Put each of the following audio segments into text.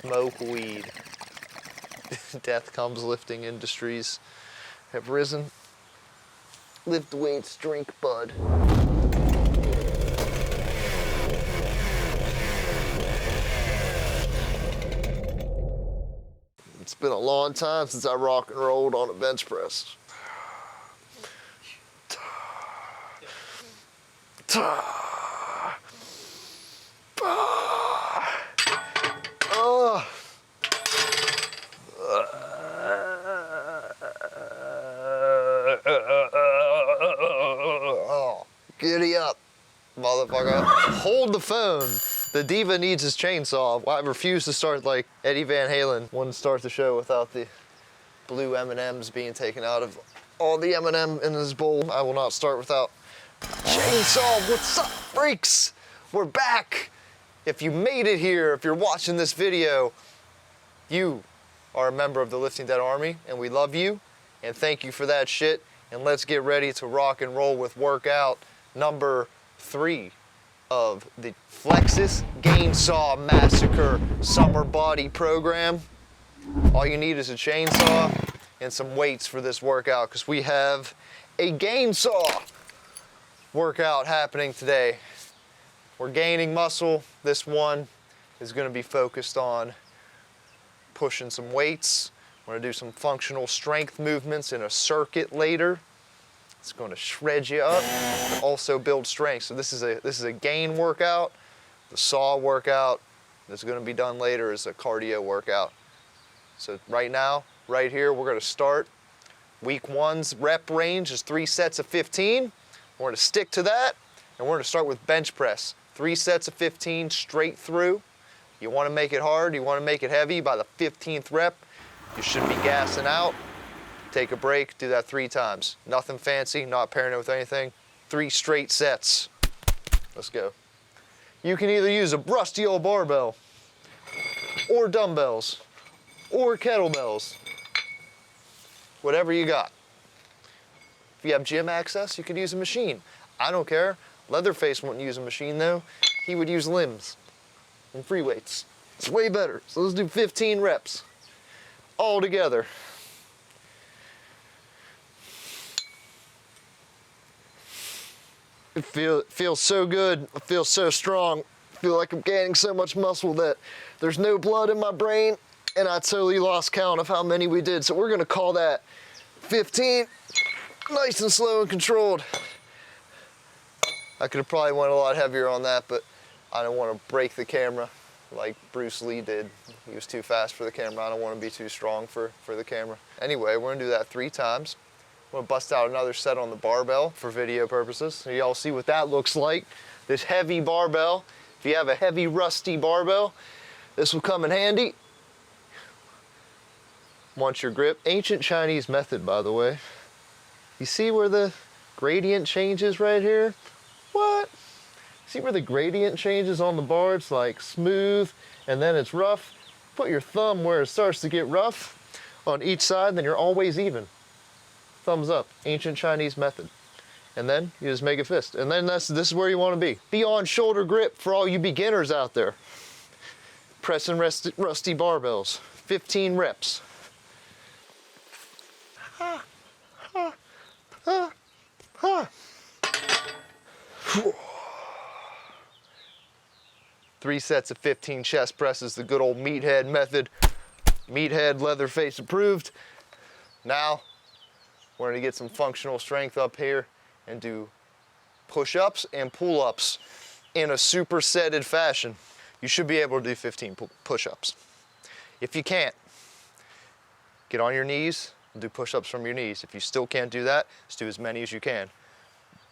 smoke weed. Death comes lifting industries have risen. Lift weights, drink bud. It's been a long time since I rock and rolled on a bench press. Giddy up, motherfucker. Hold the phone. The diva needs his chainsaw. I refuse to start like Eddie Van Halen. Wouldn't start the show without the blue M&Ms being taken out of all the M&M in his bowl. I will not start without chainsaw. What's up, freaks? We're back. If you made it here, if you're watching this video, you are a member of the Lifting Dead Army, and we love you, and thank you for that shit. And let's get ready to rock and roll with workout number 3 of the Flexas Gainsaw Massacre Summer Body Program. All you need is a chainsaw and some weights for this workout, because we have a gainsaw workout happening today. We're gaining muscle. This one is going to be focused on pushing some weights. We're going to do some functional strength movements in a circuit later. It's going to shred you up, but also build strength. So this is a gain workout. The saw workout that's going to be done later is a cardio workout. So right now, right here, we're going to start. Week 1's rep range is 3 sets of 15. We're going to stick to that, and we're going to start with bench press. 3 sets of 15 straight through. You want to make it hard, you want to make it heavy. By the 15th rep, you should be gassing out. Take a break, do that 3 times. Nothing fancy, not pairing it with anything. 3 straight sets. Let's go. You can either use a rusty old barbell, or dumbbells, or kettlebells. Whatever you got. If you have gym access, you could use a machine. I don't care. Leatherface wouldn't use a machine though. He would use limbs and free weights. It's way better. So let's do 15 reps all together. It feels so good. I feel so strong. I feel like I'm gaining so much muscle that there's no blood in my brain, and I totally lost count of how many we did. So we're gonna call that 15. Nice and slow and controlled. I could have probably went a lot heavier on that, but I don't want to break the camera like Bruce Lee did. He was too fast for the camera. I don't want to be too strong for the camera. Anyway, we're gonna do that 3 times. I'm gonna bust out another set on the barbell for video purposes. So y'all see what that looks like. This heavy barbell. If you have a heavy rusty barbell, this will come in handy. Want your grip. Ancient Chinese method, by the way. You see where the gradient changes right here? What? See where the gradient changes on the bar? It's like smooth and then it's rough. Put your thumb where it starts to get rough on each side, then you're always even. Thumbs up, ancient Chinese method. And then you just make a fist. And then this is where you want to be. Be on shoulder grip for all you beginners out there. Pressing rusty barbells. 15 reps. 3 sets of 15 chest presses, the good old meathead method. Meathead, Leatherface approved. Now, we're gonna get some functional strength up here and do push-ups and pull-ups in a supersetted fashion. You should be able to do 15 push-ups. If you can't, get on your knees and do push-ups from your knees. If you still can't do that, just do as many as you can.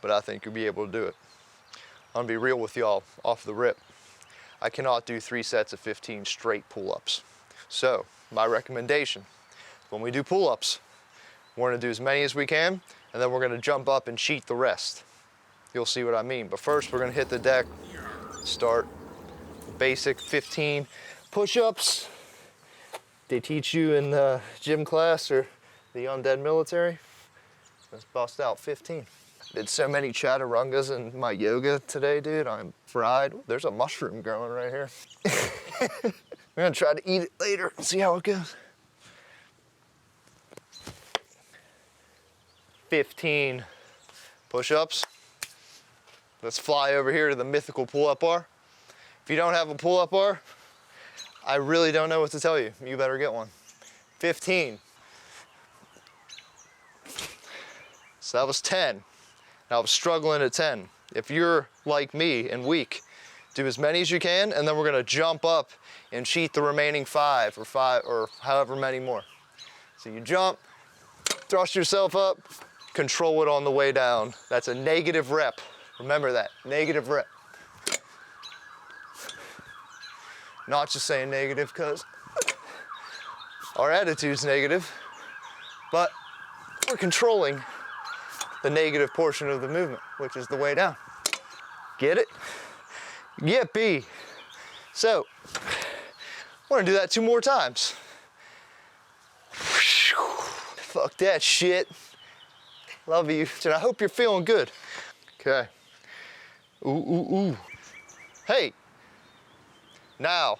But I think you'll be able to do it. I'm gonna be real with y'all off the rip. I cannot do 3 sets of 15 straight pull-ups. So, my recommendation, when we do pull-ups, we're gonna do as many as we can, and then we're gonna jump up and cheat the rest. You'll see what I mean. But first, we're gonna hit the deck, start basic 15 push-ups. They teach you in the gym class or the undead military. Let's bust out 15. Did so many chaturangas in my yoga today, dude. I'm fried. There's a mushroom growing right here. We're gonna try to eat it later and see how it goes. 15 push-ups. Let's fly over here to the mythical pull-up bar. If you don't have a pull-up bar, I really don't know what to tell you. You better get one. 15. So that was 10. Now I was struggling at 10. If you're like me and weak, do as many as you can, and then we're gonna jump up and cheat the remaining 5 or however many more. So you jump, thrust yourself up, control it on the way down. That's a negative rep. Remember that, negative rep. Not just saying negative because our attitude's negative, but we're controlling the negative portion of the movement, which is the way down. Get it? Yippee. So, we're gonna do that 2 more times. Fuck that shit. Love you, and I hope you're feeling good. Okay. Ooh, ooh, ooh. Hey, now,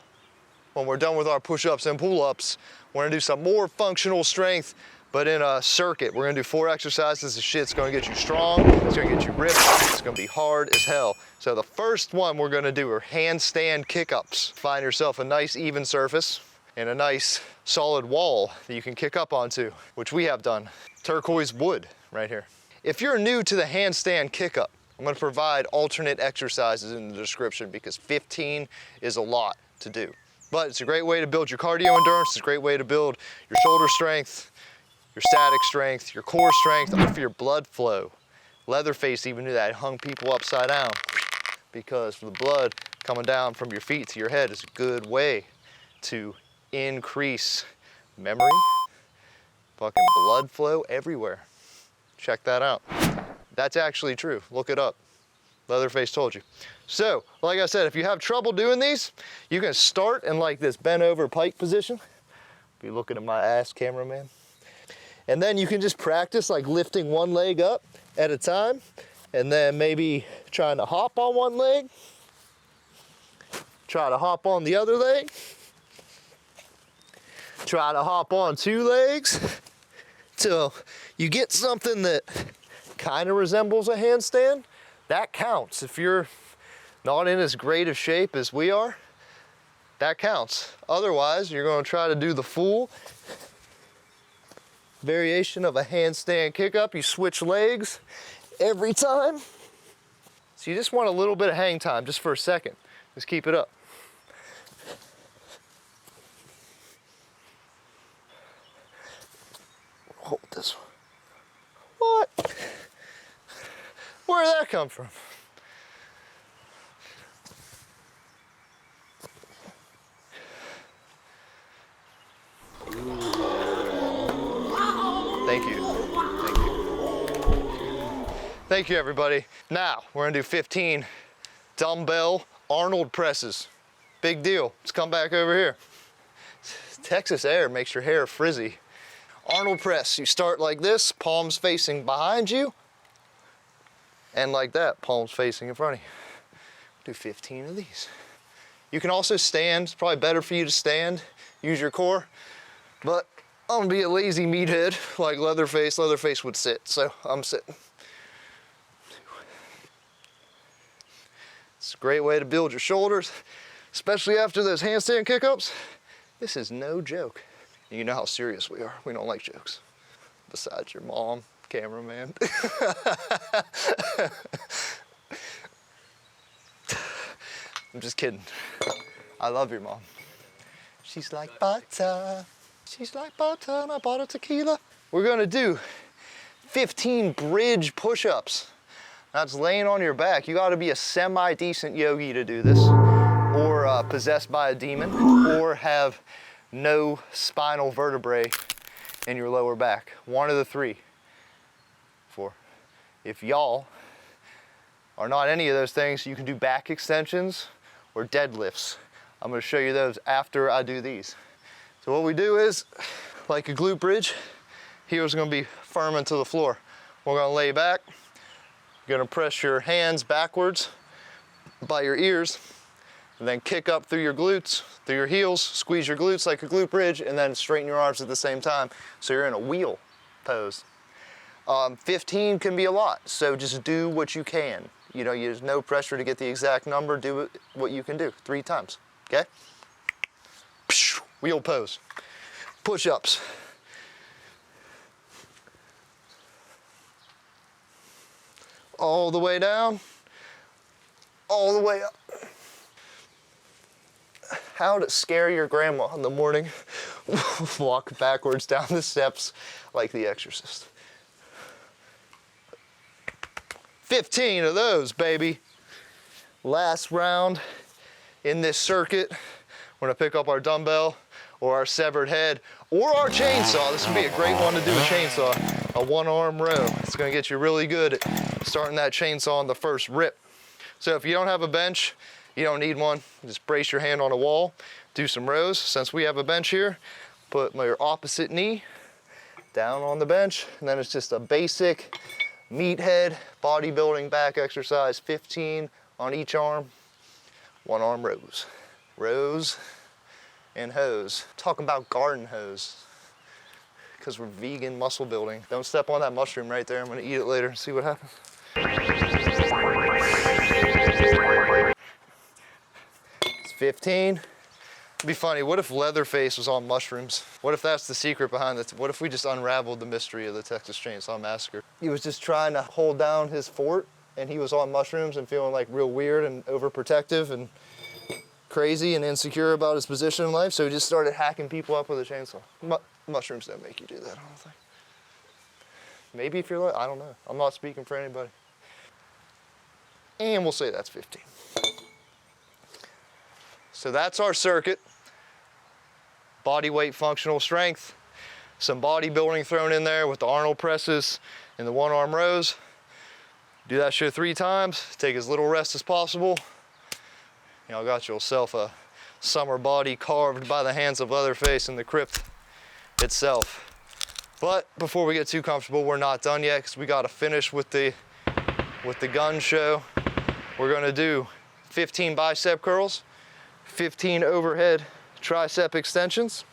when we're done with our push-ups and pull-ups, we're gonna do some more functional strength, but in a circuit. We're gonna do 4 exercises. This shit's gonna get you strong, it's gonna get you ripped, it's gonna be hard as hell. So the first one we're gonna do are handstand kick-ups. Find yourself a nice even surface and a nice solid wall that you can kick up onto, which we have done. Turquoise wood right here. If you're new to the handstand kick-up, I'm gonna provide alternate exercises in the description because 15 is a lot to do. But it's a great way to build your cardio endurance, it's a great way to build your shoulder strength, your static strength, your core strength, off your blood flow. Leatherface even knew that, hung people upside down because the blood coming down from your feet to your head is a good way to increase memory, fucking blood flow everywhere. Check that out. That's actually true, look it up. Leatherface told you. So, like I said, if you have trouble doing these, you can start in like this bent over pike position. Be looking at my ass, cameraman. And then you can just practice like lifting one leg up at a time, and then maybe trying to hop on one leg, try to hop on the other leg, try to hop on 2 legs, till you get something that kind of resembles a handstand. That counts. If you're not in as great of shape as we are, that counts. Otherwise, you're gonna try to do the full variation of a handstand kick-up. You switch legs every time. So you just want a little bit of hang time, just for a second. Just keep it up. Hold this one. What? Where did that come from? Thank you. Thank you. Thank you, everybody. Now, we're gonna do 15 dumbbell Arnold presses. Big deal. Let's come back over here. Texas air makes your hair frizzy. Arnold press, you start like this, palms facing behind you, and like that, palms facing in front of you. Do 15 of these. You can also stand. It's probably better for you to stand, use your core, but I'm gonna be a lazy meathead like Leatherface. Leatherface would sit, so I'm sitting. It's a great way to build your shoulders, especially after those handstand kick-ups. This is no joke. You know how serious we are. We don't like jokes. Besides your mom, cameraman. I'm just kidding. I love your mom. She's like butter. She's like butter and I bought a tequila. We're gonna do 15 bridge push-ups. That's laying on your back. You gotta be a semi-decent yogi to do this, or possessed by a demon, or have no spinal vertebrae in your lower back. One of the 3. 4. If y'all are not any of those things, you can do back extensions or deadlifts. I'm gonna show you those after I do these. So what we do is, like a glute bridge, heel's gonna be firm into the floor. We're gonna lay back. You're gonna press your hands backwards by your ears, and then kick up through your glutes, through your heels, squeeze your glutes like a glute bridge, and then straighten your arms at the same time. So you're in a wheel pose. 15 can be a lot, so just do what you can. You know, there's no pressure to get the exact number. Do what you can do 3 times, okay? Wheel pose. Push-ups. All the way down, all the way up. How to scare your grandma in the morning. Walk backwards down the steps like the Exorcist. 15 of those, baby. Last round in this circuit. We're gonna pick up our dumbbell or our severed head or our chainsaw. This would be a great one to do a chainsaw. A 1-arm row. It's gonna get you really good at starting that chainsaw on the first rip. So if you don't have a bench, you don't need one. Just brace your hand on a wall, do some rows. Since we have a bench here, put your opposite knee down on the bench, and then it's just a basic meathead bodybuilding back exercise, 15 on each arm, 1-arm rows. Rows and hose. Talking about garden hose, because we're vegan muscle building. Don't step on that mushroom right there. I'm gonna eat it later and see what happens. It's 15. It'd be funny, what if Leatherface was on mushrooms? What if that's the secret behind it? What if we just unraveled the mystery of the Texas Chainsaw Massacre? He was just trying to hold down his fort, and he was on mushrooms and feeling like real weird and overprotective and crazy and insecure about his position in life, so he just started hacking people up with a chainsaw. Mushrooms don't make you do that, I don't think. Maybe if you're like, I don't know. I'm not speaking for anybody. And we'll say that's 15. So that's our circuit. Body weight functional strength. Some bodybuilding thrown in there with the Arnold presses and the 1-arm rows. Do that shit 3 times. Take as little rest as possible. You know, got yourself a summer body carved by the hands of Leatherface in the crypt itself. But before we get too comfortable, we're not done yet, because we got to finish with the gun show. We're going to do 15 bicep curls, 15 overhead tricep extensions,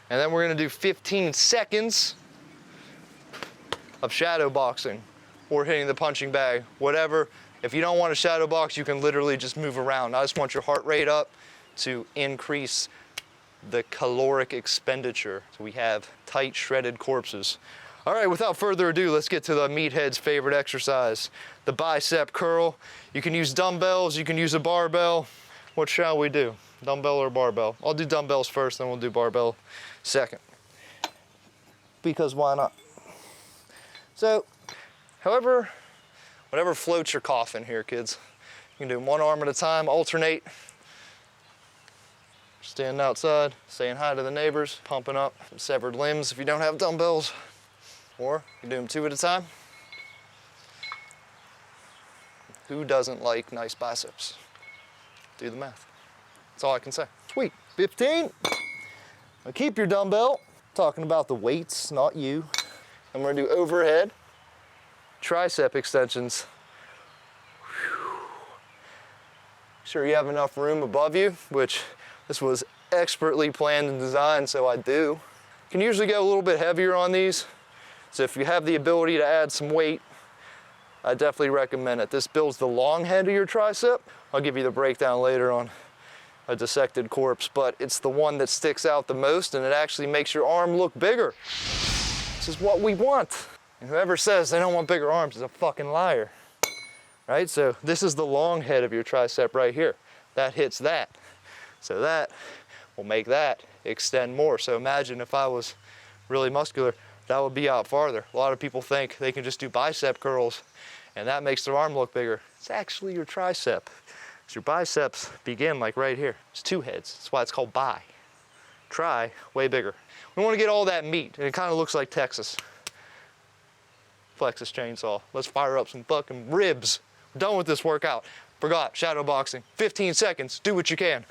and then we're going to do 15 seconds of shadow boxing or hitting the punching bag, whatever. If you don't want to shadow box, you can literally just move around. I just want your heart rate up to increase the caloric expenditure. So we have tight, shredded corpses. All right, without further ado, let's get to the meathead's favorite exercise, the bicep curl. You can use dumbbells, you can use a barbell. What shall we do? Dumbbell or barbell? I'll do dumbbells first, then we'll do barbell second. Because why not? So, whatever floats your coffin here, kids. You can do 1 arm at a time, alternate. Standing outside, saying hi to the neighbors, pumping up severed limbs if you don't have dumbbells. Or you can do them 2 at a time. Who doesn't like nice biceps? Do the math. That's all I can say. Sweet. 15. Now keep your dumbbell. Talking about the weights, not you. I'm gonna do overhead tricep extensions. Whew. Sure you have enough room above you, which this was expertly planned and designed, so I do. You can usually go a little bit heavier on these. So if you have the ability to add some weight, I definitely recommend it. This builds the long head of your tricep. I'll give you the breakdown later on a dissected corpse, but it's the one that sticks out the most, and it actually makes your arm look bigger. This is what we want. And whoever says they don't want bigger arms is a fucking liar, right? So this is the long head of your tricep right here. That hits that. So that will make that extend more. So imagine if I was really muscular, that would be out farther. A lot of people think they can just do bicep curls and that makes their arm look bigger. It's actually your tricep. Your biceps begin like right here. It's 2 heads. That's why it's called bi. Tri, way bigger. We want to get all that meat, and it kind of looks like Texas. Flexas chainsaw. Let's fire up some fucking ribs. We're done with this workout. Forgot, shadow boxing. 15 seconds, do what you can.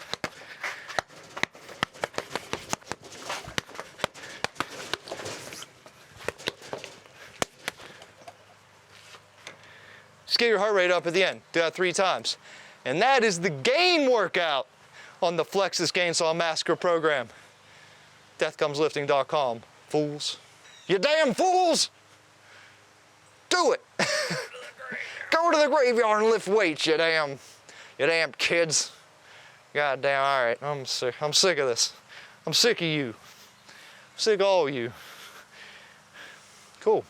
Just get your heart rate up at the end. Do that 3 times. And that is the gain workout on the Flexas Gain Saw Massacre program. DeathComesLifting.com, fools. You damn fools! Do it! Go to the graveyard and lift weights, you damn kids. God damn, all right, I'm sick of this. I'm sick of you. I'm sick of all of you. Cool.